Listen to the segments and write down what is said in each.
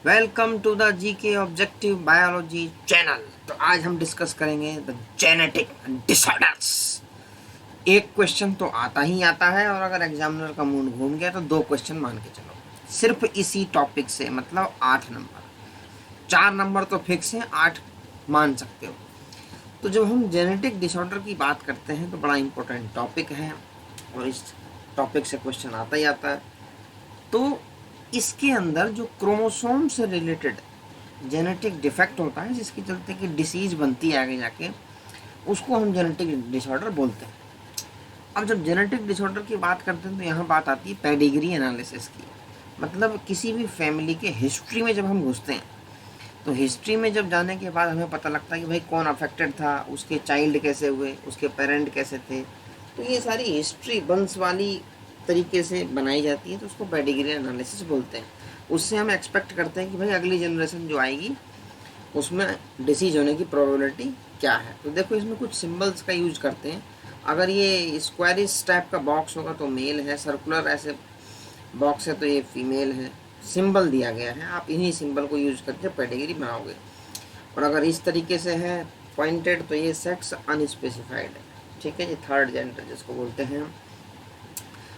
Welcome to the GK objective biology channel. तो आज हम डिस्कस करेंगे द जेनेटिक डिसऑर्डर्स। एक क्वेश्चन तो आता ही आता है और अगर एग्जामिनर का मूड घूम गया तो दो क्वेश्चन मान के चलो सिर्फ इसी टॉपिक से, मतलब 8 नंबर। 4 नंबर तो फिक्स है, 8 मान सकते हो। तो जब हम जेनेटिक डिसऑर्डर की बात करते हैं तो बड़ा इंपॉर्टेंट टॉपिक है और इस टॉपिक से क्वेश्चन आता ही आता है। तो इसके अंदर जो क्रोमोसोम से रिलेटेड जेनेटिक डिफेक्ट होता है, जिसके चलते कि डिसीज बनती है आगे जाके, उसको हम जेनेटिक डिसऑर्डर बोलते हैं। अब जब जेनेटिक डिसऑर्डर की बात करते हैं तो यहाँ बात आती है पेडिग्री एनालिसिस की। मतलब किसी भी फैमिली के हिस्ट्री में जब हम घुसते हैं तो हिस्ट्री में जब जाने के बाद हमें पता लगता है कि भाई कौन अफेक्टेड था, उसके चाइल्ड कैसे हुए, उसके पेरेंट कैसे थे। तो ये सारी हिस्ट्री वंश वाली तरीके से बनाई जाती है, तो उसको पेडिग्री एनालिसिस बोलते हैं। उससे हम एक्सपेक्ट करते हैं कि भाई अगली जनरेशन जो आएगी उसमें डिसीज होने की प्रोबेबिलिटी क्या है। तो देखो इसमें कुछ सिंबल्स का यूज करते हैं। अगर ये स्क्वायरिश टाइप का बॉक्स होगा तो मेल है, सर्कुलर ऐसे बॉक्स है तो ये फीमेल है। सिंबल दिया गया है, आप इन्हीं सिंबल को यूज करके पेडिग्री बनाओगे। और अगर इस तरीके से है पॉइंटेड तो ये सेक्स अनस्पेसिफाइड है, ठीक है जी, थर्ड जेंडर जिसको बोलते हैं।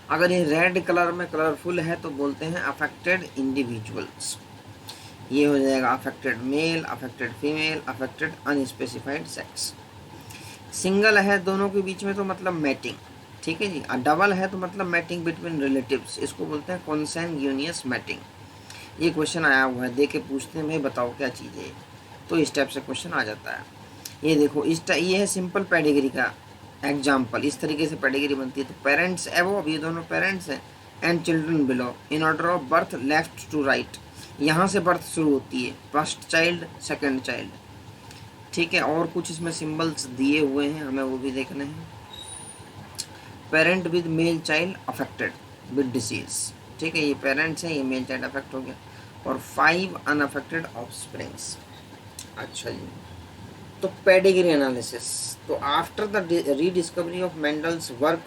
अगर ये रेड कलर में कलरफुल है तो बोलते हैं अफेक्टेड इंडिविजुअल्स। ये हो जाएगा affected male, affected female, affected unspecified sex. Single है दोनों के बीच में तो मतलब मैटिंग, ठीक है जी। और डबल है तो मतलब मैटिंग बिटवीन रिलेटिव्स, इसको बोलते हैं कॉन्सैंग्यूनियस मैटिंग। ये क्वेश्चन आया हुआ है, दे के पूछते हैं भाई बताओ क्या चीज़ है, तो इस टाइप से क्वेश्चन आ जाता है। ये देखो ये है सिंपल पेडिग्री का एग्जाम्पल। इस तरीके से पेडिग्री बनती है। तो पेरेंट्स एबव, ये दोनों पेरेंट्स हैं, and children below in order of birth left to right. यहाँ से बर्थ शुरू होती है, फर्स्ट चाइल्ड, सेकंड चाइल्ड, ठीक है। और कुछ इसमें सिंबल्स दिए हुए हैं, हमें वो भी देखने हैं। Parent with male child affected with disease, ठीक है, ये पेरेंट्स हैं, ये मेल चाइल्ड अफेक्ट हो गया। और 5 अनअफेक्टेड ऑफस्प्रिंग्स। अच्छा जी, तो पेडिग्री एनालिसिस। तो after the rediscovery of Mendel's work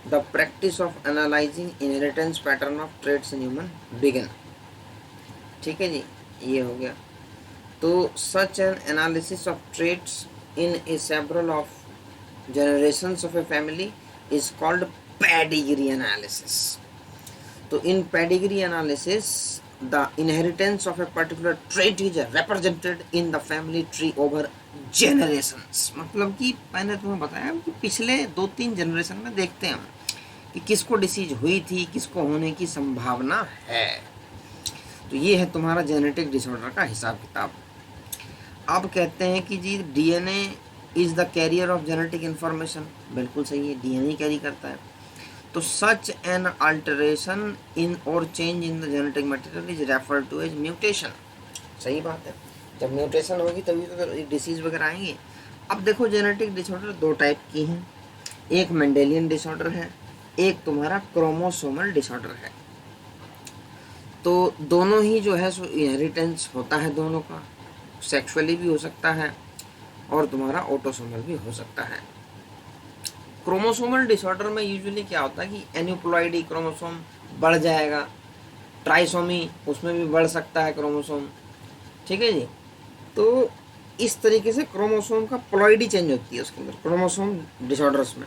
the practice of analysing inheritance pattern of traits in human begin, ठीक है जी, ये हो गया। तो such an analysis of traits in A several of generations of a family is called pedigree analysis. तो in pedigree analysis the inheritance of a particular trait is represented in the family tree over generations। मतलब कि मैंने तुम्हें बताया कि पिछले 2-3 generation में देखते हैं हम कि किसको डिसीज हुई थी, किसको होने की संभावना है। तो ये है तुम्हारा जेनेटिक डिसऑर्डर का हिसाब किताब। अब कहते हैं कि जी DNA is the carrier of genetic information. बिल्कुल सही है, डीएनए कैरी करता है। तो सच एन अल्टरेशन इन और change in the genetic material is referred to as mutation. सही बात है, जब म्यूटेशन होगी तभी तो डिसीज वगैरह आएंगे। अब देखो जेनेटिक डिसऑर्डर 2 टाइप की हैं, एक मेंडेलियन डिसऑर्डर है, एक तुम्हारा क्रोमोसोमल डिसऑर्डर है। तो दोनों ही जो है सो इनहेरिटेंस होता है दोनों का, सेक्सुअली भी हो सकता है और तुम्हारा ऑटोसोमल भी हो सकता है। क्रोमोसोमल डिसऑर्डर में यूजुअली क्या होता है कि एन्यूप्लॉइडी क्रोमोसोम बढ़ जाएगा, ट्राइसोमी उसमें भी बढ़ सकता है क्रोमोसोम, ठीक है जी। तो इस तरीके से क्रोमोसोम का प्लॉइडी चेंज होती है उसके अंदर क्रोमोसोम डिसऑर्डर्स में।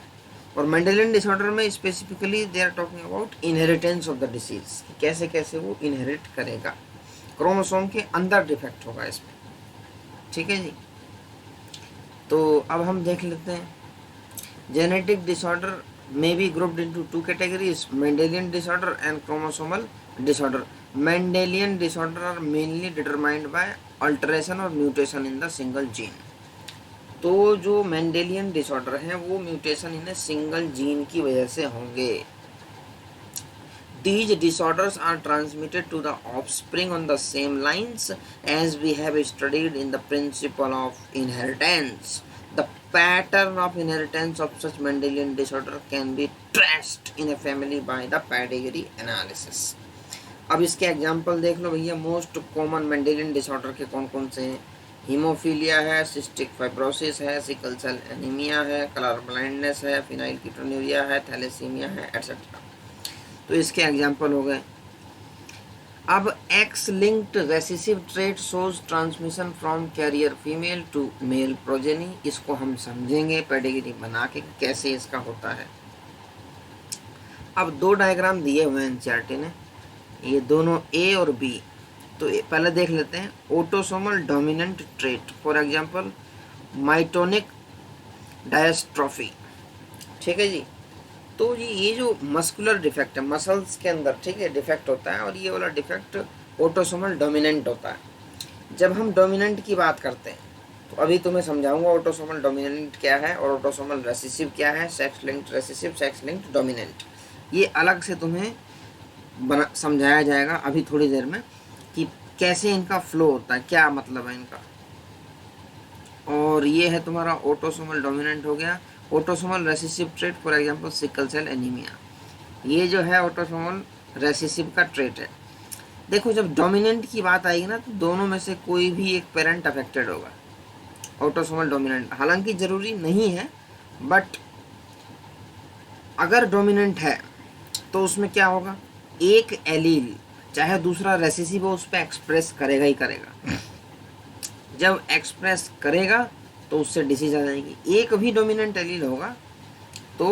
और मेंडेलियन डिसऑर्डर में specifically they are talking about inheritance of the disease, कैसे कैसे वो इनहेरिट करेगा, क्रोमोसोम के अंदर डिफेक्ट होगा इसमें, ठीक है जी। तो अब हम देख लेते हैं जेनेटिक डिसऑर्डर में be grouped into 2 categories, Mendelian disorder and chromosomal disorder. Mendelian disorder are mainly determined by alteration और mutation in the single gene. तो जो मेंडेलियन डिसऑर्डर है वो म्यूटेशन इन सिंगल जीन की वजह से होंगे। These disorders are transmitted to the offspring on the same lines as we have studied in the principle of inheritance. The pattern of inheritance of such Mendelian disorder can be traced in a family by the pedigree analysis. अब इसके example देख लो भैया। Most common Mendelian disorder के कौन कौन से हैं? Haemophilia है, सिस्टिक फाइब्रोसिस है, सिकल सेल एनीमिया है, कलर ब्लाइंडनेस है, फिनाइल कीटोन्यूरिया है, थैलेसीमिया है, एटसेट्रा। तो इसके एग्जाम्पल हो गए। अब X linked recessive trait shows transmission from carrier female to male progeny. इसको हम समझेंगे पेडिग्री बना के कैसे इसका होता है। अब दो डायग्राम दिए हुए हैं एनसीईआरटी ने, ये दोनों ए और बी। तो पहले देख लेते हैं autosomal dominant trait, for example myotonic dystrophy. ठीक है जी। तो जी ये जो मस्कुलर डिफेक्ट है मसल्स के अंदर, ठीक है, डिफेक्ट होता है, और ये वाला डिफेक्ट ऑटोसोमल डोमिनेंट होता है। जब हम डोमिनेंट की बात करते हैं तो अभी तुम्हें समझाऊंगा ऑटोसोमल डोमिनेंट क्या है और ऑटोसोमल रेसेसिव क्या है, sex linked recessive, sex linked dominant. ये अलग से तुम्हें समझाया जाएगा अभी थोड़ी देर में कि कैसे इनका फ्लो होता है, क्या मतलब है इनका। और ये है तुम्हारा ऑटोसोमल डोमिनेंट हो गया। Autosomal recessive trait for example sickle cell anaemia, ये जो है ऑटोसोमल रेसेसिव का ट्रेट है। देखो जब डोमिनेंट की बात आएगी ना तो दोनों में से कोई भी एक पेरेंट अफेक्टेड होगा ऑटोसोमल डोमिनेंट। हालांकि जरूरी नहीं है, बट अगर डोमिनेंट है तो उसमें क्या होगा, एक एलील चाहे दूसरा रेसेसिव हो उस पर एक्सप्रेस करेगा ही करेगा। जब एक्सप्रेस करेगा तो उससे डिसीज आ जाएगी। एक भी डोमिनेंट एलील होगा तो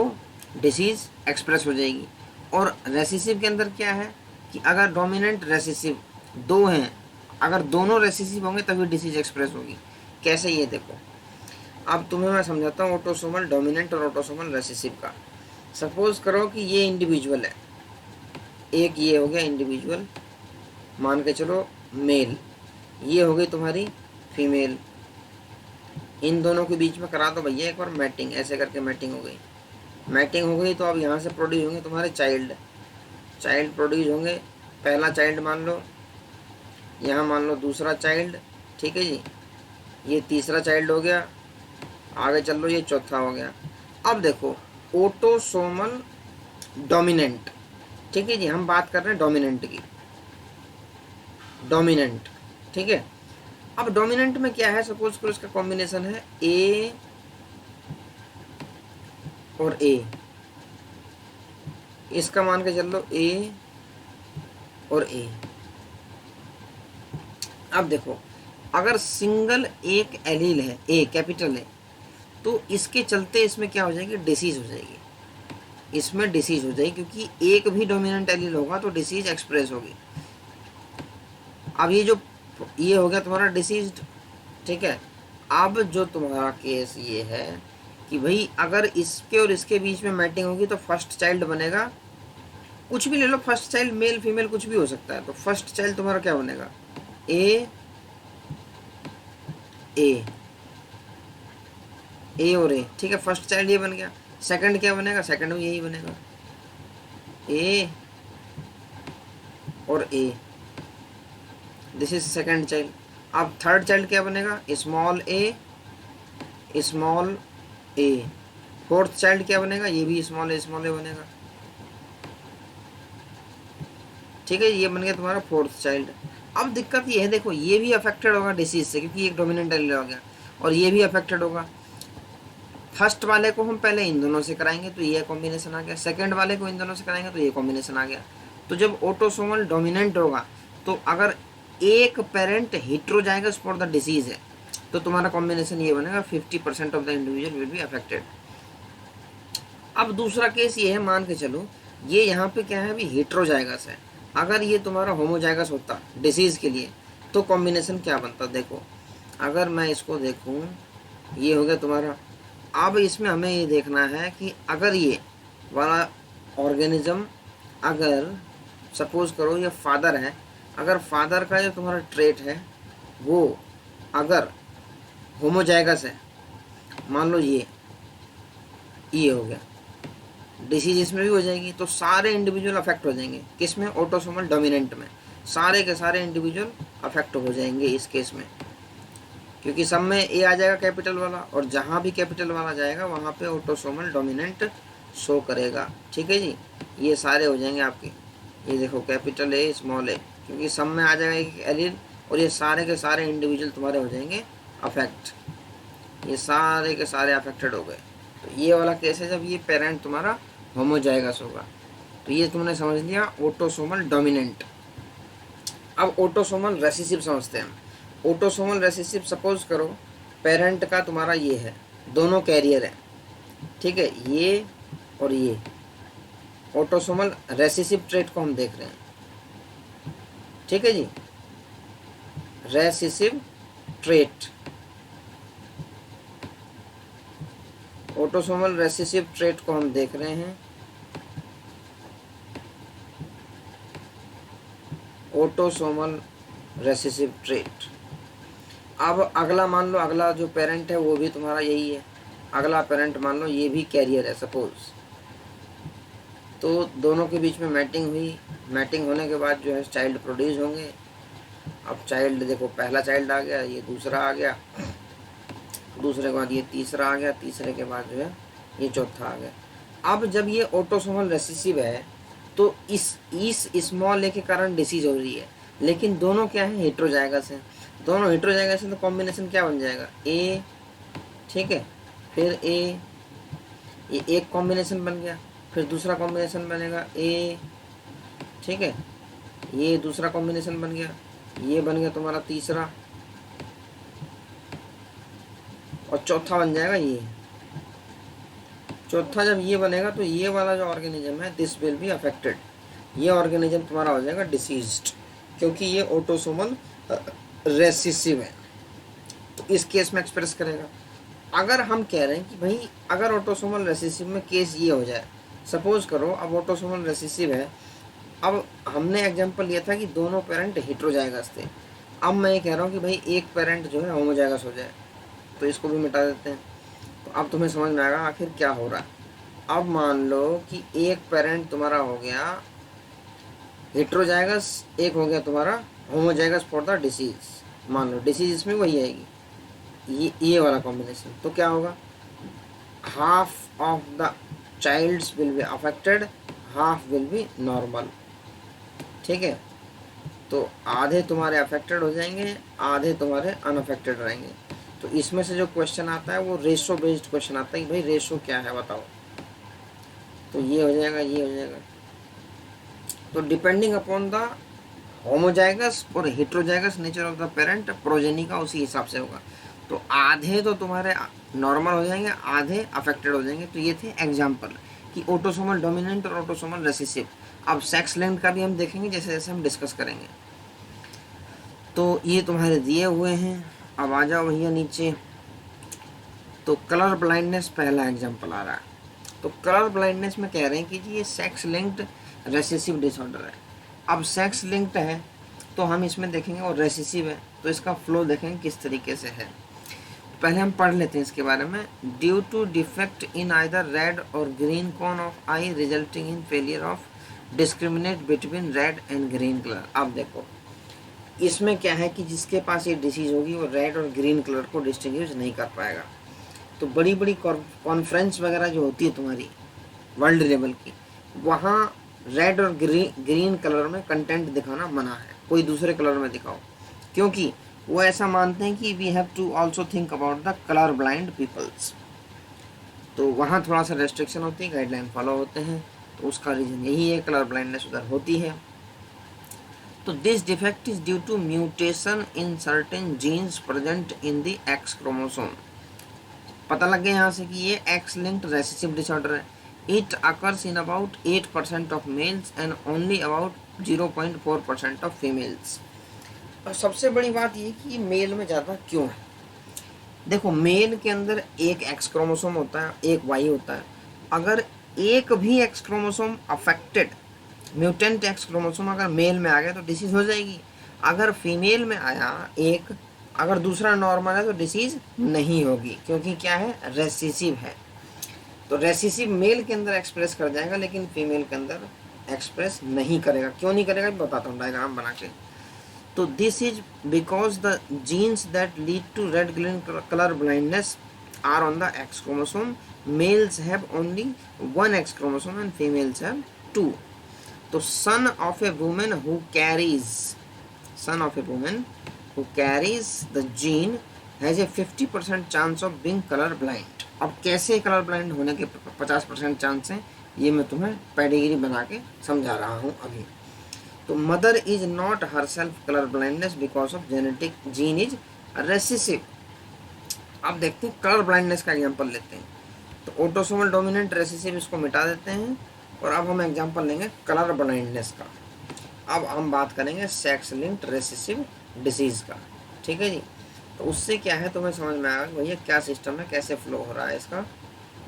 डिसीज एक्सप्रेस हो जाएगी। और रेसेसिव के अंदर क्या है कि अगर डोमिनेंट रेसेसिव दो हैं, अगर दोनों रेसेसिव होंगे तभी डिसीज एक्सप्रेस होगी। कैसे, ये देखो। अब तुम्हें मैं समझाता हूँ ऑटोसोमल डोमिनेंट और ऑटोसोमल रेसेसिव का। सपोज करो कि ये इंडिविजुअल है, एक ये हो गया इंडिविजुअल, मान के चलो मेल, ये हो गई तुम्हारी फीमेल। इन दोनों के बीच में करा दो भैया एक बार मैटिंग, ऐसे करके मैटिंग हो गई। मैटिंग हो गई तो अब यहाँ से प्रोड्यूस होंगे तुम्हारे चाइल्ड, चाइल्ड प्रोड्यूस होंगे। पहला चाइल्ड मान लो, यहाँ मान लो दूसरा चाइल्ड, ठीक है जी, ये तीसरा चाइल्ड हो गया, आगे चल लो ये चौथा हो गया। अब देखो ऑटोसोमल डोमिनेंट, ठीक है जी, हम बात कर रहे हैं डोमिनेंट की, डोमिनेंट, ठीक है। अब डोमिनेंट में क्या है, सपोज करो इसका कॉम्बिनेशन है ए और ए, इसका मान के चल लो ए और ए। अब देखो अगर सिंगल एक एलील है, ए कैपिटल है, तो इसके चलते इसमें क्या हो जाएगी, डिसीज हो जाएगी, इसमें डिसीज हो जाएगी, क्योंकि एक भी डोमिनेंट एलील होगा तो डिसीज एक्सप्रेस होगी। अब ये हो गया तुम्हारा डिसीज्ड, ठीक है। अब जो तुम्हारा केस ये है कि भाई अगर इसके और इसके बीच में मैटिंग होगी तो फर्स्ट चाइल्ड बनेगा, कुछ भी ले लो, फर्स्ट चाइल्ड मेल फीमेल कुछ भी हो सकता है। तो फर्स्ट चाइल्ड तुम्हारा क्या बनेगा, ए ए ए और ए, ठीक है, फर्स्ट चाइल्ड ये बन गया। सेकंड क्या बनेगा, सेकंड भी यही बनेगा, ए और ए, दिस इज सेकंड चाइल्ड। अब थर्ड चाइल्ड क्या बनेगा, स्मॉल ए स्मॉल ए। फोर्थ चाइल्ड क्या बनेगा, ये भी स्मॉल ए बनेगा, ठीक है, ये बन गया तुम्हारा फोर्थ चाइल्ड। अब दिक्कत ये है, देखो ये भी अफेक्टेड होगा डिसीज से, क्योंकि एक डोमिनेंट एलील हो गया, और ये भी अफेक्टेड होगा। फर्स्ट वाले को हम पहले इन दोनों से कराएंगे तो ये कॉम्बिनेशन आ गया, सेकंड वाले को इन दोनों से कराएंगे तो ये कॉम्बिनेशन आ गया। तो जब ऑटोसोमल डोमिनेंट होगा तो अगर एक parent heterozygous for the disease है तो तुम्हारा कॉम्बिनेशन ये बनेगा 50% of the individual will be affected. अब दूसरा केस ये है, मान के चलो ये यहाँ पे क्या है, अभी हेटेरोजाइगस है। अगर ये तुम्हारा होमोजाइगस होता डिसीज के लिए तो कॉम्बिनेशन क्या बनता, देखो अगर मैं इसको देखूँ, ये हो गया तुम्हारा। अब इसमें हमें ये देखना है कि अगर ये वाला ऑर्गेनिज्म, अगर सपोज करो ये फादर है, अगर फादर का जो तुम्हारा ट्रेट है वो अगर होमोजाइगस है, मान लो ये हो गया, डिसीज इसमें भी हो जाएगी, तो सारे इंडिविजुअल अफेक्ट हो जाएंगे। किस में, ऑटोसोमल डोमिनेंट में सारे के सारे इंडिविजुअल अफेक्ट हो जाएंगे इस केस में, क्योंकि सब में ए आ जाएगा कैपिटल वाला, और जहाँ भी कैपिटल वाला जाएगा वहाँ पे ऑटोसोमल डोमिनेंट शो करेगा, ठीक है जी। ये सारे हो जाएंगे आपके, ये देखो कैपिटल ए स्मॉल ए, क्योंकि सब में आ जाएगा एक एलील, और ये सारे के सारे इंडिविजुअल तुम्हारे हो जाएंगे अफेक्ट, ये सारे के सारे अफेक्टेड हो गए। तो ये वाला केस है जब ये पेरेंट तुम्हारा होमोजाइगस होगा। तो ये तुमने समझ लिया ऑटोसोमल डोमिनेंट। अब ऑटोसोमल रेसेसिव समझते हैं हम। ऑटोसोमल रेसेसिव सपोज करो पेरेंट का तुम्हारा ये है, दोनों कैरियर है, ठीक है, ये और ये। ऑटोसोमल रेसेसिव ट्रेट को हम देख रहे हैं, ठीक है जी, recessive trait, autosomal recessive trait को हम देख रहे हैं। Autosomal recessive trait. अब अगला मान लो, अगला जो पेरेंट है वो भी तुम्हारा यही है, अगला पेरेंट मान लो ये भी कैरियर है सपोज, तो दोनों के बीच में मैटिंग हुई, मैटिंग होने के बाद जो है चाइल्ड प्रोड्यूस होंगे। अब चाइल्ड देखो, पहला चाइल्ड आ गया, ये दूसरा आ गया, दूसरे के बाद ये तीसरा आ गया, तीसरे के बाद जो है ये चौथा आ गया। अब जब ये ऑटोसोमल रेसेसिव है तो इस स्मॉल ए के कारण डिसीज हो रही है, लेकिन दोनों क्या है, हेट्रोजाइगस है। दोनों हेट्रोजाइगस है तो कॉम्बिनेशन क्या बन जाएगा, ए, ठीक है, फिर ए, ये एक कॉम्बिनेशन बन गया, फिर दूसरा कॉम्बिनेशन बनेगा ए, ठीक है, ये दूसरा कॉम्बिनेशन बन गया, ये बन गया तुम्हारा तीसरा, और चौथा बन जाएगा ये। चौथा जब ये बनेगा तो ये वाला जो ऑर्गेनिज्म है दिस विल बी अफेक्टेड, ये ऑर्गेनिज्म तुम्हारा हो जाएगा डिसीज्ड, क्योंकि ये ऑटोसोमल रेसेसिव है, तो इस केस में एक्सप्रेस करेगा। अगर हम कह रहे हैं कि भाई अगर ऑटोसोमल रेसेसिव में केस ये हो जाए, सपोज करो अब ऑटोसोमल रेसेसिव है, अब हमने एग्जांपल लिया था कि दोनों पेरेंट हेट्रोजाइगस थे, अब मैं ये कह रहा हूँ कि भाई एक पेरेंट जो है होमोजाइगस हो जाए, तो इसको भी मिटा देते हैं। तो अब तुम्हें समझ में आएगा आखिर क्या हो रहा है। अब मान लो कि एक पेरेंट तुम्हारा हो गया हेट्रोजाइगस, एक हो गया तुम्हारा होमोजाइगस फॉर द डिसीज, मान लो डिसीज इसमें वही आएगी, ये वाला कॉम्बिनेशन, तो क्या होगा, half of the childs will be affected, half will be normal, ठीक है, तो आधे तुम्हारे अफेक्टेड हो जाएंगे, आधे तुम्हारे अनअफेक्टेड रहेंगे। तो इसमें से जो क्वेश्चन आता है वो रेशो बेस्ड क्वेश्चन आता है कि भाई रेशो क्या है बताओ, तो ये हो जाएगा, ये हो जाएगा। तो डिपेंडिंग अपॉन द होमोजाइगस और heterozygous nature of the parent, progeny का उसी हिसाब से होगा। तो आधे तो तुम्हारे नॉर्मल हो जाएंगे, आधे अफेक्टेड हो जाएंगे। तो ये थे एग्जाम्पल कि ऑटोसोमल डोमिनेंट और ऑटोसोमल रेसेसिव। अब सेक्स लिंक्ड का भी हम देखेंगे जैसे जैसे हम डिस्कस करेंगे। तो ये तुम्हारे दिए हुए हैं, अब आ जाओ भैया नीचे। तो कलर ब्लाइंडनेस पहला एग्जाम्पल आ रहा है। तो कलर ब्लाइंडनेस में कह रहे हैं कि जी ये सेक्स लिंक्ड रेसेसिव डिसऑर्डर है। अब सेक्स लिंक्ड है तो हम इसमें देखेंगे और रेसेसिव है, तो इसका फ्लो देखेंगे किस तरीके से है। पहले हम पढ़ लेते हैं इसके बारे में। Due to defect in either red और green cone of eye resulting in failure of discriminate between red and green colour. अब देखो इसमें क्या है कि जिसके पास ये डिसीज होगी वो रेड और ग्रीन कलर को डिस्टिंग्विश नहीं कर पाएगा। तो बड़ी बड़ी कॉन्फ्रेंस वगैरह जो होती है तुम्हारी वर्ल्ड लेवल की, वहाँ रेड और ग्रीन कलर में कंटेंट दिखाना मना है, कोई दूसरे कलर में दिखाओ, क्योंकि वो ऐसा मानते हैं कि we have to also think about the colour blind peoples. तो वहाँ थोड़ा सा रेस्ट्रिक्शन होती है, गाइडलाइन फॉलो होते हैं, तो उसका रीज़न यही है, कलर ब्लाइंडनेस उधर होती है। तो this defect is due to mutation in certain genes present in the X chromosome. पता लग गया यहाँ से कि ये एक्स लिंक्ड रेसेसिव डिसऑर्डर है। It occurs in about 8% of males and only about 0.4% of females. और सबसे बड़ी बात ये कि मेल में ज़्यादा क्यों है। देखो मेल के अंदर एक एक्स क्रोमोसोम होता है, एक वाई होता है। अगर एक भी x chromosome affected, mutant x chromosome अगर मेल में आ गया तो डिसीज हो जाएगी। अगर फीमेल में आया एक, अगर दूसरा नॉर्मल है तो डिसीज नहीं होगी, क्योंकि क्या है, रेसेसिव है। तो रेसेसिव मेल के अंदर एक्सप्रेस कर जाएगा लेकिन फीमेल के अंदर एक्सप्रेस नहीं करेगा। क्यों नहीं करेगा बताता हूँ डायग्राम बना के। तो this is because the genes that lead to red green colour blindness are on the X chromosome. Males have only 1 X chromosome and females have 2। तो son of a woman who carries the gene has a 50% chance of being color blind। अब कैसे colour blind होने के 50% chance हैं, ये मैं तुम्हें pedigree बना के समझा रहा हूँ अभी। तो mother is not her self colour blindness because of genetic gene is recessive. अब देखते हैं कलर ब्लाइंडनेस का एग्जांपल लेते हैं। तो ऑटोसोमल डोमिनेंट रेसिसिव इसको मिटा देते हैं और अब हम एग्जांपल लेंगे कलर ब्लाइंडनेस का। अब हम बात करेंगे सेक्स लिंक्ड रेसिसिव डिसीज का। ठीक है जी। तो उससे क्या है तुम्हें समझ में आएगा भैया क्या सिस्टम है, कैसे फ्लो हो रहा है इसका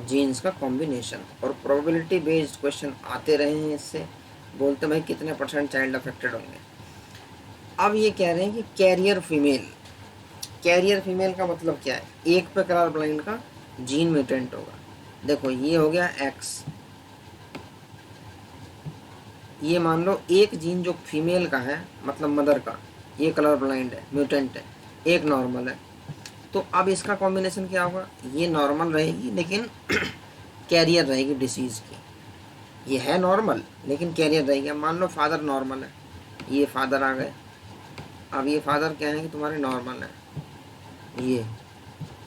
जीन्स का कॉम्बिनेशन। और प्रोबेबिलिटी बेस्ड क्वेश्चन आते रहे हैं इससे, बोलते भाई कितने % चाइल्ड अफेक्टेड होंगे। अब ये कह रहे हैं कि कैरियर फीमेल, कैरियर फीमेल का मतलब क्या है, एक पे कलर ब्लाइंड का जीन म्यूटेंट होगा। देखो ये हो गया एक्स, ये मान लो एक जीन जो फीमेल का है मतलब मदर का, ये कलर ब्लाइंड है, म्यूटेंट है, एक नॉर्मल है। तो अब इसका कॉम्बिनेशन क्या होगा, ये नॉर्मल रहेगी लेकिन कैरियर रहेगी डिसीज की। ये है नॉर्मल लेकिन कैरियर रहेगी। अब मान लो फादर नॉर्मल है, ये फादर आ गए। अब ये फादर क्या है कि तुम्हारे नॉर्मल है ये।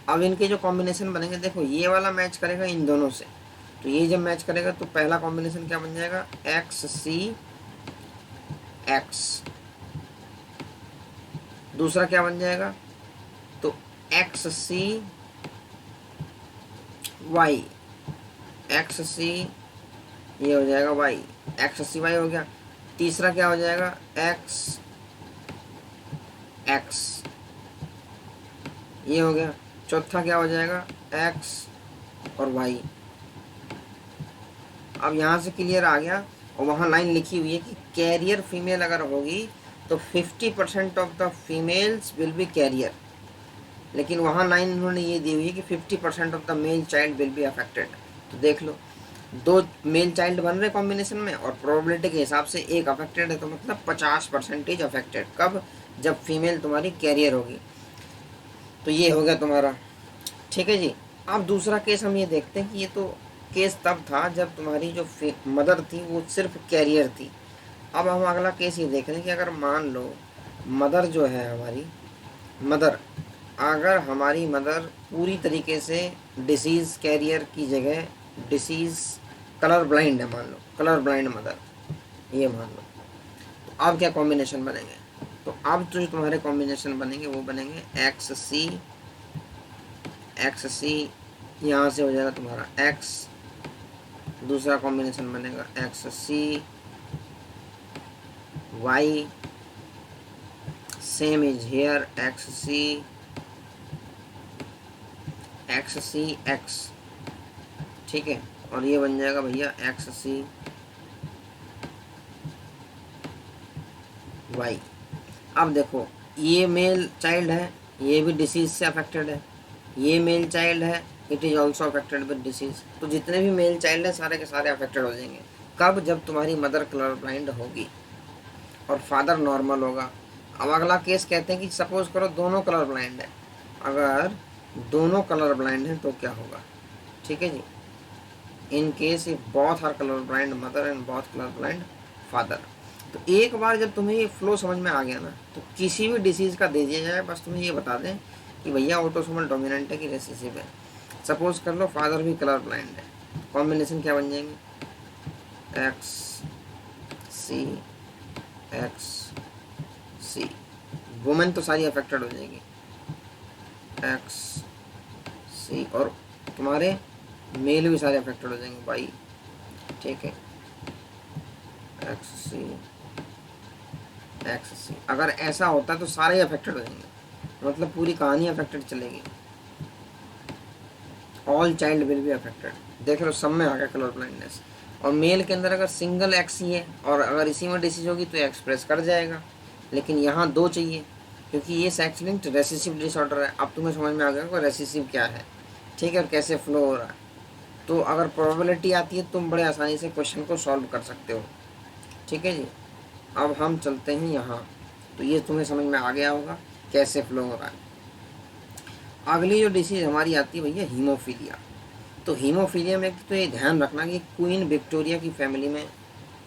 अब इनके जो कॉम्बिनेशन बनेंगे, देखो ये वाला मैच करेगा इन दोनों से, तो ये जब मैच करेगा तो पहला कॉम्बिनेशन क्या बन जाएगा, एक्स सी एक्स। दूसरा क्या बन जाएगा, तो एक्स सी वाई, एक्स सी ये हो जाएगा वाई, एक्स सी वाई हो गया। तीसरा क्या हो जाएगा, एक्स एक्स ये हो गया। चौथा क्या हो जाएगा, एक्स और वाई। अब यहाँ से क्लियर आ गया। और वहाँ लाइन लिखी हुई है कि कैरियर फीमेल अगर होगी तो 50% of the females will be carrier, लेकिन वहाँ लाइन उन्होंने ये दी हुई है कि 50% of the male child will be affected. तो देख लो, दो मेल चाइल्ड बन रहे कॉम्बिनेशन में और प्रोबेबिलिटी के हिसाब से एक अफेक्टेड है, तो मतलब 50% अफेक्टेड। कब, जब फीमेल तुम्हारी कैरियर होगी। तो ये हो गया तुम्हारा। ठीक है जी। अब दूसरा केस हम ये देखते हैं कि ये तो केस तब था जब तुम्हारी जो मदर थी वो सिर्फ कैरियर थी। अब हम अगला केस ये देख रहे हैं कि अगर मान लो मदर जो है हमारी मदर, अगर हमारी मदर पूरी तरीके से डिसीज़ कैरियर की जगह डिसीज़ कलर ब्लाइंड है, मान लो कलर ब्लाइंड मदर, ये मान लो, तो अब क्या कॉम्बिनेशन बनेंगे, तो अब तो जो तुम्हारे कॉम्बिनेशन बनेंगे वो बनेंगे एक्स सी, यहाँ से हो जाएगा तुम्हारा एक्स। दूसरा कॉम्बिनेशन बनेगा X C Y, same is here X C X. ठीक है। और ये बन जाएगा भैया एक्स सी वाई। अब देखो ये मेल चाइल्ड है, ये भी डिसीज से अफेक्टेड है, ये मेल चाइल्ड है, it is also affected with disease. तो जितने भी मेल चाइल्ड है सारे के सारे अफेक्टेड हो जाएंगे। कब, जब तुम्हारी मदर कलर ब्लाइंड होगी और फादर नॉर्मल होगा। अब अगला केस कहते हैं कि सपोज करो दोनों कलर ब्लाइंड है, अगर दोनों कलर ब्लाइंड है तो क्या होगा। ठीक है जी। In case if both are colour blind mother and both colour blind father. तो एक बार जब तुम्हें ये फ्लो समझ में आ गया ना, तो किसी भी डिसीज़ का दे दिया जाए, बस तुम्हें ये बता दें कि भैया ऑटोसोमल डोमिनेंट है कि रिसेसिव है। सपोज कर लो फादर भी कलर ब्लाइंड है, कॉम्बिनेशन क्या बन जाएंगे, एक्स सी। वुमेन तो सारी अफेक्टेड हो जाएगी, एक्स सी, और तुम्हारे मेल भी सारे अफेक्टेड हो जाएंगे बाई। ठीक है, एक्स सी। अगर ऐसा होता तो सारे ही अफेक्टेड हो जाएंगे, मतलब पूरी कहानी अफेक्टेड चलेगी, all child will be affected. देख लो सब में आ गया कलर ब्लाइंडनेस। और मेल के अंदर अगर सिंगल एक्स ही है और अगर इसी में डिसीज होगी तो एक्सप्रेस कर जाएगा, लेकिन यहाँ दो चाहिए क्योंकि ये सेक्स लिंक्ड रेसेसिव डिसऑर्डर है। अब तुम्हें समझ में आ गया कि रेसेसिव क्या है, ठीक है, और कैसे फ्लो हो रहा है। तो अगर प्रोबेबिलिटी आती है तुम बड़े आसानी से क्वेश्चन को सॉल्व कर सकते हो। ठीक है जी। अब हम चलते हैं यहाँ, तो ये तुम्हें समझ में आ गया होगा कैसे फ्लो हो रहा है। अगली जो डिसीज हमारी आती है भैया हीमोफीलिया। तो हीमोफीलिया में तो ये ध्यान रखना कि क्वीन विक्टोरिया की फैमिली में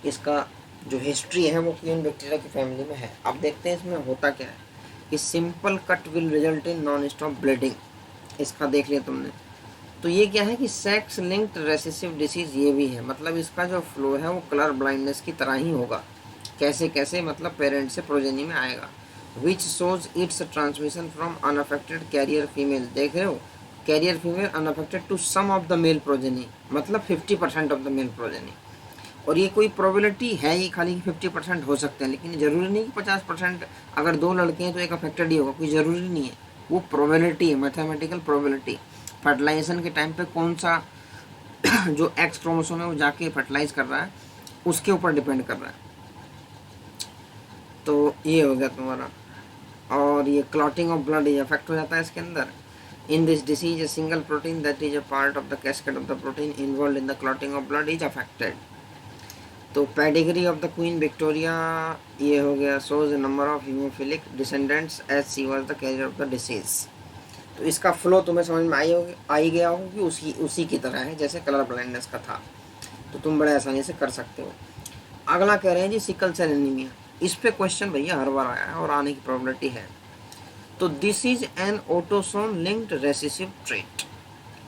इसका जो हिस्ट्री है वो क्वीन विक्टोरिया की फैमिली में है। अब देखते हैं इसमें होता क्या है कि simple cut will result in non stop bleeding. इसका देख लिया तुमने। तो ये क्या है कि सेक्स लिंक्ड रेसेसिव डिसीज ये भी है, मतलब इसका जो फ्लो है वो कलर ब्लाइंडनेस की तरह ही होगा। कैसे कैसे मतलब पेरेंट से प्रोजेनी में आएगा। Which shows its transmission from unaffected carrier female, देख रहे हो, carrier female unaffected to some of the male progeny, मतलब 50% ऑफ द मेल प्रोजेनी। और ये कोई प्रोबेबिलिटी है ही खाली कि 50% हो सकते हैं, लेकिन जरूरी नहीं कि 50%। अगर 2 लड़के हैं तो एक अफेक्टेड ही होगा, कोई ज़रूरी नहीं है, वो प्रोबेबिलिटी है, मैथमेटिकल प्रोबेबिलिटी। फर्टिलाइजेशन के टाइम पे कौन सा जो एक्स क्रोमोसोम है वो जाके फर्टिलाइज कर रहा है, उसके ऊपर डिपेंड कर रहा है। तो ये हो गया तुम्हारा। और ये क्लॉटिंग ऑफ ब्लड ये अफेक्ट हो जाता है इसके अंदर। In this disease a single protein that is a part of the cascade of the protein involved in the clotting of blood is affected. तो pedigree of the Queen Victoria ये हो गया, shows number of haemophilic descendants as she was the carrier of the disease. तो इसका flow तुम्हें समझ में आ ही गया होगा कि उसी की तरह है जैसे कलर ब्लाइंडनेस का था, तो तुम बड़े आसानी से कर सकते हो। अगला कह रहे हैं जी सिकल सेल एनीमिया। इस पे क्वेश्चन भैया हर बार आया है और आने की प्रोबेबिलिटी है। तो this is an autosome linked recessive trait.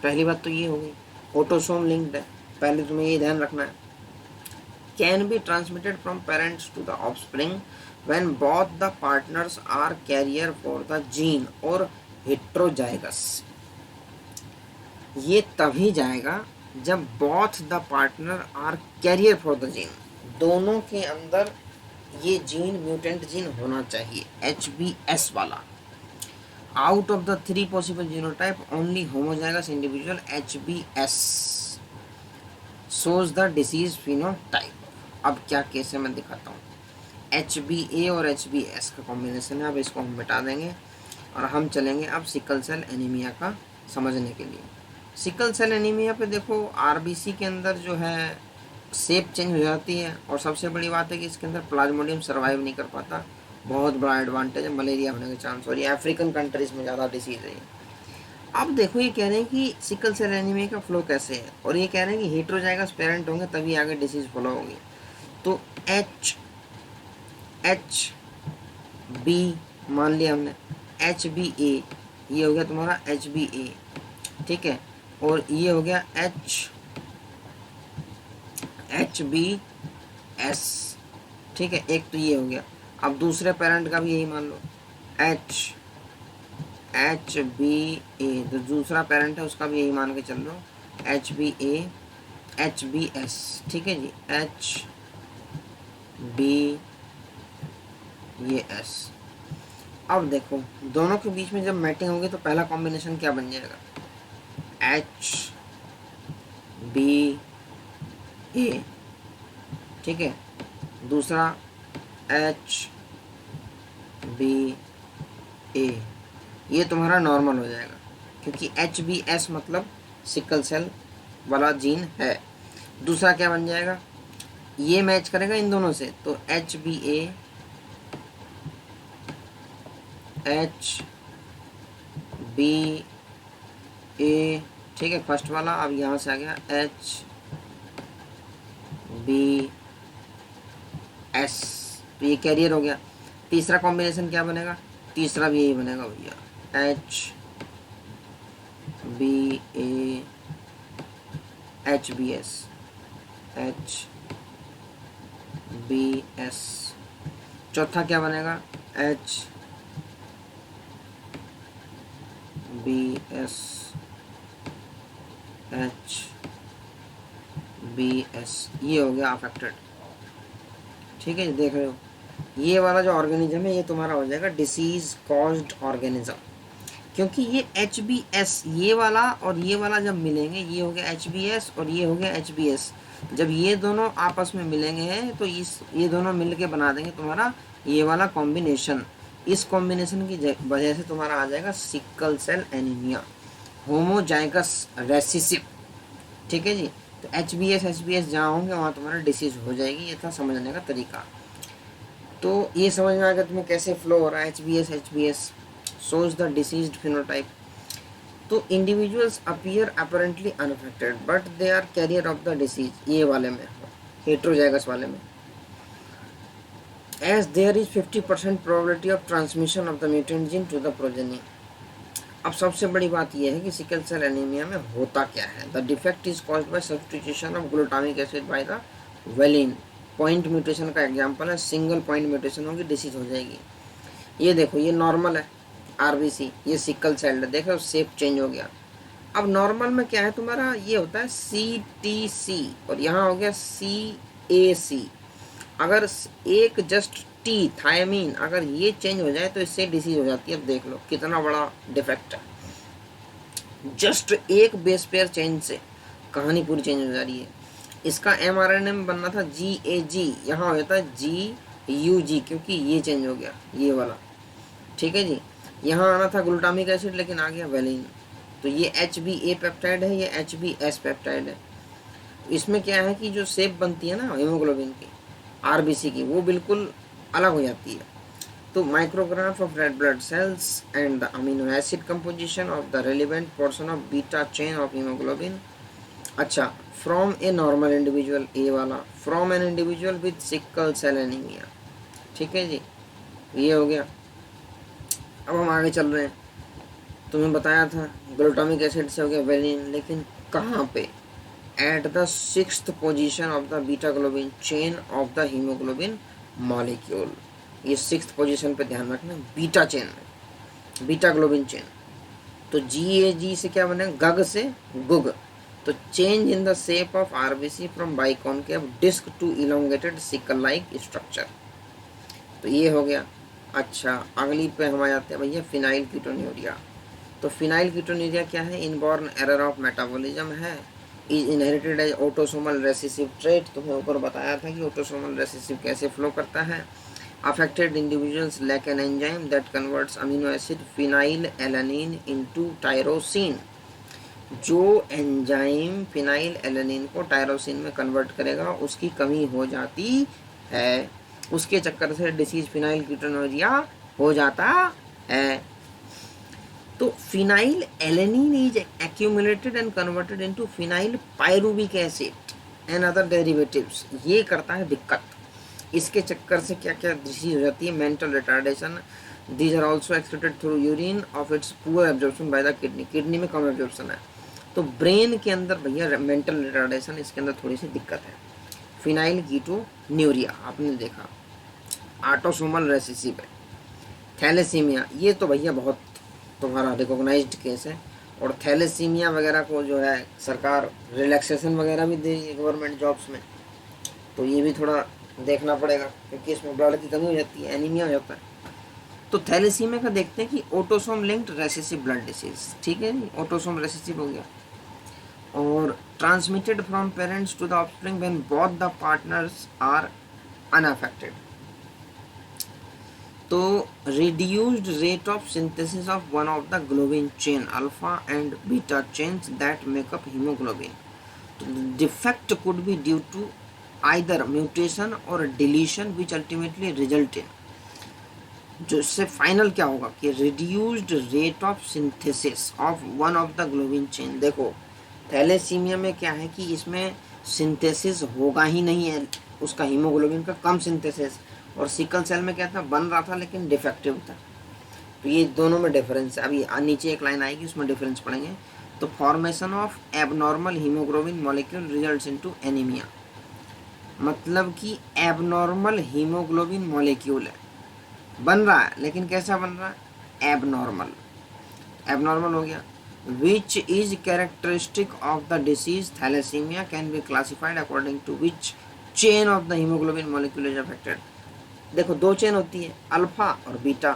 पहली बात तो ये हो गई, ऑटोसोम लिंक्ड है, पहले तुम्हें ये ध्यान रखना है। Can be transmitted from parents to the offspring when both the partners are carrier for the gene और हेट्रोजाइगस। ये तभी जाएगा जब both the partner are carrier for the gene, दोनों के अंदर ये जीन म्यूटेंट जीन होना चाहिए, HBS वाला। Out of the 3 possible genotype only homozygous individual HBS shows the disease phenotype. अब क्या केस है मैं दिखाता हूँ। HbA और HbS का कॉम्बिनेशन है, अब इसको हम मिटा देंगे और हम चलेंगे अब सिकल सेल एनीमिया का समझने के लिए। सिकल सेल एनीमिया पे देखो RBC के अंदर जो है शेप चेंज हो जाती है, और सबसे बड़ी बात है कि इसके अंदर प्लाज्मोडियम सर्वाइव नहीं कर पाता, बहुत बड़ा एडवांटेज है, मलेरिया होने के चांस, और ये अफ्रीकन कंट्रीज में ज़्यादा डिसीज है। अब देखो ये कह रहे हैं कि सिकल सेल एनीमिया का फ्लो कैसे है, और ये कह रहे हैं कि हेट्रोजाइगस पेरेंट होंगे तभी आगे डिसीज फ्लो होगी। तो HB मान लिया हमने, HbA ये हो गया तुम्हारा HbA, ठीक है, और ये हो गया HbS, ठीक है, एक तो ये हो गया। अब दूसरे पेरेंट का भी यही मान लो, HbA, तो दूसरा पेरेंट है उसका भी यही मान के चल लो, HbA HbS, ठीक है जी, HbS। अब देखो दोनों के बीच में जब मैटिंग होगी तो पहला कॉम्बिनेशन क्या बन जाएगा, HbA, ठीक है, दूसरा HbA, ये तुम्हारा नॉर्मल हो जाएगा क्योंकि HbS मतलब सिकल सेल वाला जीन है। दूसरा क्या बन जाएगा, ये मैच करेगा इन दोनों से, तो HbA HbA, ठीक है, फर्स्ट वाला। अब यहाँ से आ गया HbS, तो ये कैरियर हो गया। तीसरा कॉम्बिनेशन क्या बनेगा, तीसरा भी यही बनेगा भैया, HbA HbS HbS। चौथा क्या बनेगा, HbS HbS, ये हो गया अफेक्टेड, ठीक है, देख रहे हो। ये वाला जो ऑर्गेनिज्म है ये तुम्हारा हो जाएगा डिसीज कॉज्ड ऑर्गेनिज्म, क्योंकि ये HbS ये वाला और ये वाला जब मिलेंगे, ये हो गया HbS और ये हो गया HbS, जब ये दोनों आपस में मिलेंगे हैं तो ये दोनों मिल के बना देंगे तुम्हारा ये वाला कॉम्बिनेशन। इस कॉम्बिनेशन की वजह से तुम्हारा आ जाएगा sickle cell anaemia, homozygous recessive, ठीक है जी। तो HbS जहाँ होंगे वहाँ तुम्हारा डिसीज हो जाएगी। ये था समझने का तरीका। तो ये समझ में आ गया तुम्हें कैसे फ्लो हो रहा है। HbS shows the diseased phenotype. तो individuals appear apparently unaffected but they are carrier of the disease, ये वाले में, heterozygous वाले में, as there is 50% probability of transmission of the mutant gene to the progeny. अब सबसे बड़ी बात यह है कि सिकल सेल एनीमिया में होता क्या है। The defect is caused by substitution of glutamic acid by the valine, point mutation का एग्जांपल है, सिंगल पॉइंट म्यूटेशन होगी डिसीज हो जाएगी। ये देखो ये नॉर्मल है आरबीसी, ये सिकल सेल है, देखो शेप चेंज हो गया। अब नॉर्मल में क्या है तुम्हारा, ये होता है CTC और यहाँ हो गया CAC। अगर एक जस्ट टी थायमीन अगर ये चेंज हो जाए तो इससे डिसीज हो जाती है। अब देख लो कितना बड़ा डिफेक्ट है, जस्ट एक बेस पेयर चेंज से कहानी पूरी चेंज हो जा रही है। इसका mRNA में बनना था GAG, यहाँ हो जाता है GUG क्योंकि ये चेंज हो गया ये वाला, ठीक है जी। यहाँ आना था ग्लूटामिक एसिड लेकिन आ गया वेलिन। तो ये HbA पेप्टाइड है, ये HbS पेप्टाइड है। इसमें क्या है कि जो शेप बनती है ना हीमोग्लोबिन की आरबीसी की, वो बिल्कुल अलग हो जाती है। तो micrograph of red blood cells and the amino acid composition of the relevant portion of beta chain of haemoglobin. अच्छा, from a normal individual, a वाला from an individual with sickle cell anaemia, ठीक है जी, ये हो गया। अब हम आगे चल रहे हैं। तुम्हें बताया था ग्लूटामिक एसिड से हो गया वेलिन, लेकिन कहाँ पे, at the 6th position of the beta globin chain of the haemoglobin molecule. ये 6th पोजीशन पे ध्यान रखना, बीटा चेन में, बीटा ग्लोबिन चेन। तो GAG से क्या बने, गग से गुग। तो change in the shape of RBC from biconcave disc to elongated sickle like structure. तो ये हो गया। अच्छा, अगली पे हम आ जाते हैं भैया फिनाइल कीटोन्यूरिया। तो फिनाइल कीटोन्यूरिया क्या है, इनबॉर्न एरर ऑफ मेटाबॉलिज्म है, is inherited as autosomal recessive trait. तुम्हें ऊपर बताया था कि ऑटोसोमल रेसेसिव कैसे फ्लो करता है। Affected individuals lack an enzyme that converts amino acid phenyl alanine into tyrosine. जो एंजाइम फिनाइल एलानिन को टायरोसिन में कन्वर्ट करेगा उसकी कमी हो जाती है, उसके चक्कर से डिसीज फिनाइल कीटोन्यूरिया हो जाता है। तो phenyl alanine is accumulated and converted into phenyl pyruvic acid and other derivatives. ये करता है दिक्कत, इसके चक्कर से क्या क्या डिसीज हो जाती है, mental retardation. These are also excreted through urine of its poor absorption by the kidney, kidney में कम एब्जॉर्प्शन है। तो ब्रेन के अंदर भैया मेंटल रिटार्डेशन, इसके अंदर थोड़ी सी दिक्कत है। फिनाइल कीटोन्यूरिया आपने देखा, ऑटोसोमल रेसेसिव है। थैलेसीमिया, ये तो भैया बहुत तुम्हारा रिकॉग्नाइज्ड केस है, और थैलेसीमिया वगैरह को जो है सरकार रिलैक्सेशन वगैरह भी दे गवर्नमेंट जॉब्स में, तो ये भी थोड़ा देखना पड़ेगा क्योंकि इसमें ब्लड की कमी हो जाती है, एनीमिया हो जाता है। तो थैलेसीमिया का देखते हैं कि autosome linked recessive blood disease, ठीक है, ऑटोसोम रेसेसिव हो गया। और transmitted from parents to the offspring when both the partners are unaffected. तो reduced rate of synthesis of one of the globin chain alpha and beta chains that make up hemoglobin. तो defect could be due to either mutation or deletion which ultimately result in, जो इससे final क्या होगा कि reduced rate of synthesis of one of the globin chain। देखो thalassaemia में क्या है कि इसमें सिंथेसिस होगा ही नहीं है उसका, हीमोग्लोबिन का कम सिंथेसिस, और सिकल सेल में क्या था, बन रहा था लेकिन डिफेक्टिव था। तो ये दोनों में डिफरेंस है। अभी नीचे एक लाइन आएगी उसमें डिफरेंस पढ़ेंगे। तो formation of abnormal haemoglobin molecule results into anaemia, मतलब कि एबनॉर्मल हीमोग्लोबिन मॉलिक्यूल है, बन रहा है लेकिन कैसा बन रहा है, एबनॉर्मल, एबनॉर्मल हो गया। Which is characteristic of the disease thalassaemia can be classified according to which chain of the haemoglobin molecule is affected. देखो दो चेन होती है, अल्फा और बीटा।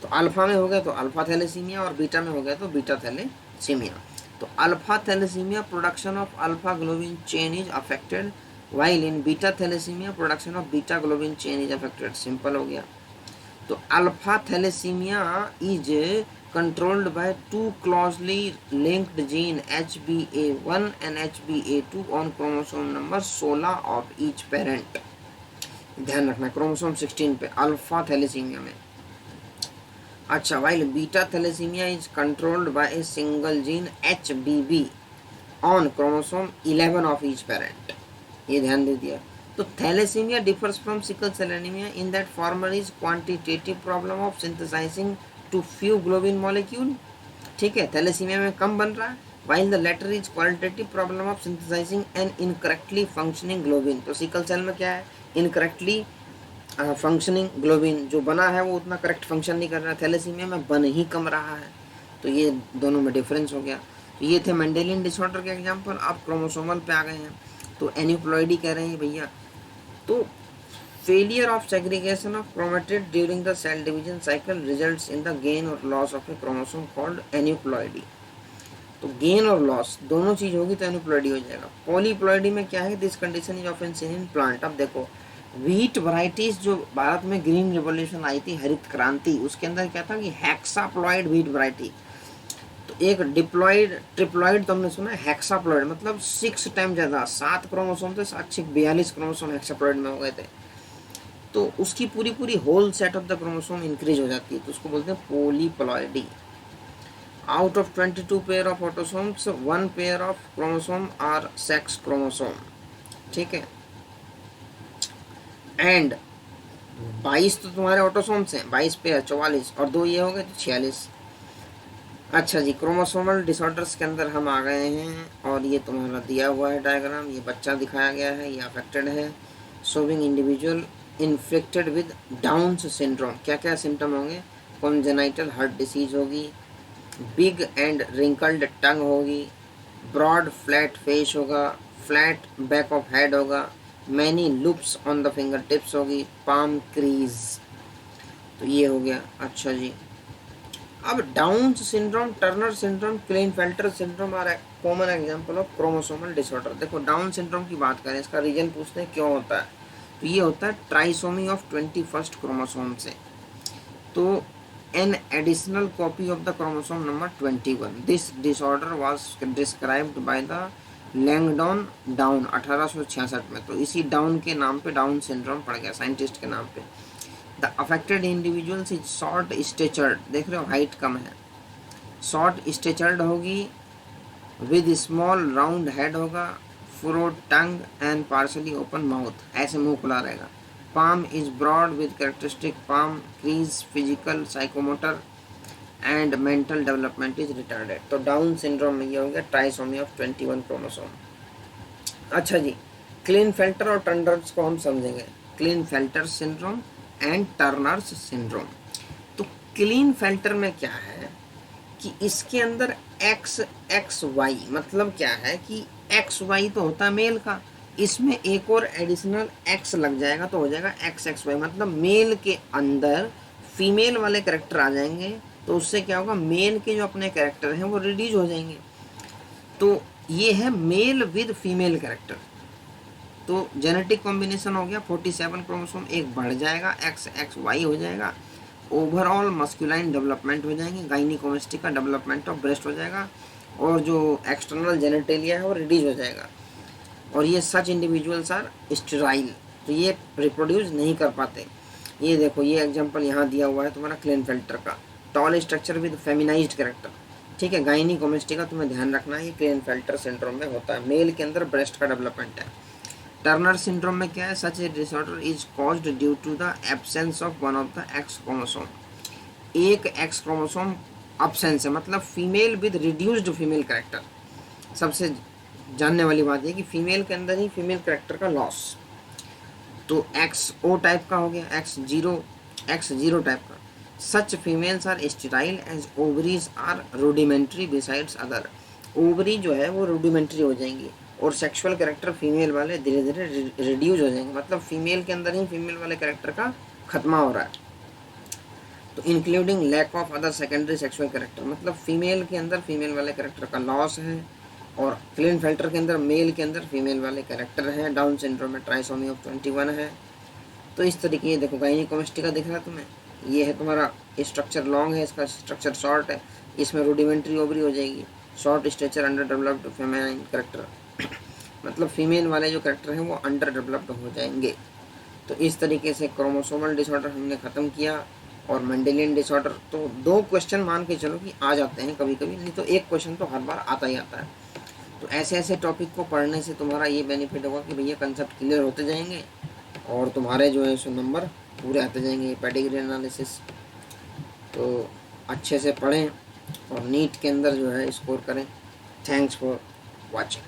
तो अल्फा में हो गया तो अल्फा थैलेसीमिया, और बीटा में हो गया तो बीटा थैलेसीमिया। तो alpha thalassaemia production of alpha globin chain is affected, while in beta thalassaemia production of beta globin chain is affected. Simple हो गया। तो alpha thalassaemia is controlled by two closely linked gene HbA1 and HbA2 on chromosome number 16 of each parent। ध्यान रखना chromosome 16 पे alpha thalassaemia में। अच्छा, while beta thalassaemia is controlled by a single gene HBB on chromosome 11 of each parent. ये ध्यान दे दिया। तो thalassaemia differs from sickle cell anaemia in that former is quantitative problem of synthesising too few globin molecule, ठीक है, thalassaemia में कम बन रहा है, while the latter is qualitative problem of synthesizing an incorrectly functioning globin। तो sickle cell में क्या है इनकरेक्टली फंक्शनिंग ग्लोबिन जो बना है वो उतना करेक्ट फंक्शन नहीं कर रहा, थैलेसीमिया में बन ही कम रहा है। तो ये दोनों में डिफरेंस हो गया। तो ये थे मेंडेलियन डिसऑर्डर के एग्जाम्पल। आप क्रोमोसोमल पे आ गए हैं, तो एन्यूप्लॉइडी कह रहे हैं भैया। तो failure of segregation of chromatid during the cell division cycle results in the gain और loss of a chromosome called aneuploidy. तो गेन और लॉस दोनों चीज होगी तो एन्यूप्लॉइडी हो जाएगा। पॉलीप्लॉइडी में क्या है, this condition is often seen in plant. अब देखो व्हीट वैरायटीज जो भारत में ग्रीन रिवॉल्यूशन आई थी, हरित क्रांति, उसके अंदर क्या था कि हेक्साप्लॉइड व्हीट वैरायटी। तो एक डिप्लॉइड ट्रिप्लॉइड तो हमने सुना है, हेक्साप्लॉइड मतलब 6 टाइम ज्यादा, 7 क्रोमोसोम थे, 7 6 42 क्रोमोसोम हेक्साप्लॉइड में हो गए थे। तो उसकी पूरी पूरी whole set of the chromosome increase हो जाती है, तो उसको बोलते हैं polyploidy. Out of 22 pair of autosomes, 1 pair of chromosome are sex chromosome, ठीक है। एंड 22 तो तुम्हारे ऑटोसोम्स हैं, 22 पेयर 44, और 2 ये हो गए तो 46। अच्छा जी, क्रोमोसोमल डिसऑर्डर्स के अंदर हम आ गए हैं, और ये तुम्हारा दिया हुआ है डायग्राम, ये बच्चा दिखाया गया है, ये अफेक्टेड है, showing individual infected with Down's syndrome. क्या क्या सिम्टम होंगे, कॉन्जेनाइटल हार्ट डिसीज होगी, बिग एंड रिंकल्ड टंग होगी, ब्रॉड फ्लैट फेस होगा, फ्लैट बैक ऑफ हेड होगा, many loops on the finger tips होगी, पाम क्रीज। तो ये हो गया। अच्छा जी, अब Down's syndrome, Turner syndrome, Klinefelter syndrome are common example of chromosomal disorder. देखो डाउन सिंड्रोम की बात करें, इसका रीजन पूछते हैं क्यों होता है, तो ये होता है ट्राइसोमी ऑफ 21st क्रोमोसोम से। तो an additional copy of the chromosome number 21. This disorder was described by the Langdon Down 1866 में। तो इसी डाउन के नाम पे डाउन सिंड्रोम पड़ गया साइंटिस्ट के नाम पे। The affected individuals is short statured, देख रहे हो हाइट कम है, शॉर्ट स्टेचर्ड होगी, विद स्मॉल राउंड हेड होगा, furrowed tongue and partially open mouth, ऐसे मुंह खुला रहेगा। Palm is broad with characteristic palm crease, physical, psychomotor and mental development is retarded। तो डाउन सिंड्रोम में ये हो गया ट्राइसोमी ऑफ 21 क्रोमोसोम। अच्छा जी, क्लीनफेल्टर और टर्नर्स को हम समझेंगे, क्लीनफेल्टर सिंड्रोम एंड टर्नर्स सिंड्रोम। तो क्लीनफेल्टर में क्या है कि इसके अंदर एक्स एक्स वाई, मतलब क्या है कि एक्स वाई तो होता है मेल का, इसमें एक और एडिशनल एक्स लग जाएगा तो हो जाएगा एक्स एक्स वाई, मतलब मेल के अंदर फीमेल वाले कैरेक्टर आ जाएंगे, तो उससे क्या होगा, मेल के जो अपने कैरेक्टर हैं वो रिड्यूस हो जाएंगे। तो ये है मेल विद फीमेल कैरेक्टर। तो जेनेटिक कॉम्बिनेशन हो गया 47 क्रोमोसोम, एक बढ़ जाएगा, एक्स एक्स वाई हो जाएगा, ओवरऑल मस्कुलाइन डेवलपमेंट हो जाएंगे, गाइनिकोमेस्टिका डेवलपमेंट ऑफ ब्रेस्ट हो जाएगा, और जो एक्सटर्नल जेनेटेलिया है वो रिड्यूस हो जाएगा। और ये सच इंडिविजुअल्स आर स्टेराइल, तो ये रिप्रोड्यूस नहीं कर पाते। ये देखो ये एग्जांपल यहाँ दिया हुआ है तुम्हारा क्लीनफेल्टर का, टॉल स्ट्रक्चर विद फेमिनाइज्ड कैरेक्टर, ठीक है। गाइनिकोमेस्टिका तुम्हें ध्यान रखना है, ये क्लीनफेल्टर सिंड्रोम में होता है, मेल के अंदर ब्रेस्ट का डेवलपमेंट है। टर्नर सिंड्रोम में क्या है, such a disorder is caused due to the absence of one of the X chromosome. एक एक्स क्रोमोसोम अब्सेंस है, मतलब female with reduced female character. सबसे जानने वाली बात है कि फीमेल के अंदर ही फीमेल कैरेक्टर का लॉस। तो एक्स ओ टाइप का हो गया, एक्स जीरो टाइप का। Such females are sterile as ovaries are rudimentary besides other. Ovary जो है वो रूडिमेंट्री हो जाएंगी, और सेक्सुअल कैरेक्टर फीमेल वाले धीरे धीरे रिड्यूस हो जाएंगे, मतलब फीमेल के अंदर ही फीमेल वाले कैरेक्टर का खत्मा हो रहा है। तो including lack of other secondary sexual character, मतलब फीमेल के अंदर फीमेल वाले कैरेक्टर का लॉस है, और क्लीनफेल्टर के अंदर मेल के अंदर फीमेल वाले कैरेक्टर हैं। डाउन सिंड्रोम में ट्राइसोमी ऑफ 21 है। तो इस तरीके देखो गाइनिकोमेस्टिका दिख रहा है तुम्हें, ये है तुम्हारा स्ट्रक्चर लॉन्ग है, इसका स्ट्रक्चर शॉर्ट है, इसमें रूडिमेंट्री ओवरी हो जाएगी, short structure under developed feminine character, मतलब फीमेल वाले जो कैरेक्टर हैं वो अंडर डेवलप्ड हो जाएंगे। तो इस तरीके से क्रोमोसोमल डिसऑर्डर हमने ख़त्म किया, और मेंडेलियन डिसऑर्डर तो 2 क्वेश्चन मान के चलो कि आ जाते हैं कभी कभी, नहीं तो 1 क्वेश्चन तो हर बार आता ही आता है। तो ऐसे ऐसे टॉपिक को पढ़ने से तुम्हारा ये बेनिफिट होगा कि भैया कंसेप्ट क्लियर होते जाएंगे, और तुम्हारे जो है सो नंबर पूरे आते जाएंगे। पेडिग्री एनालिसिस तो अच्छे से पढ़ें और नीट के अंदर जो है स्कोर करें। Thanks for watching.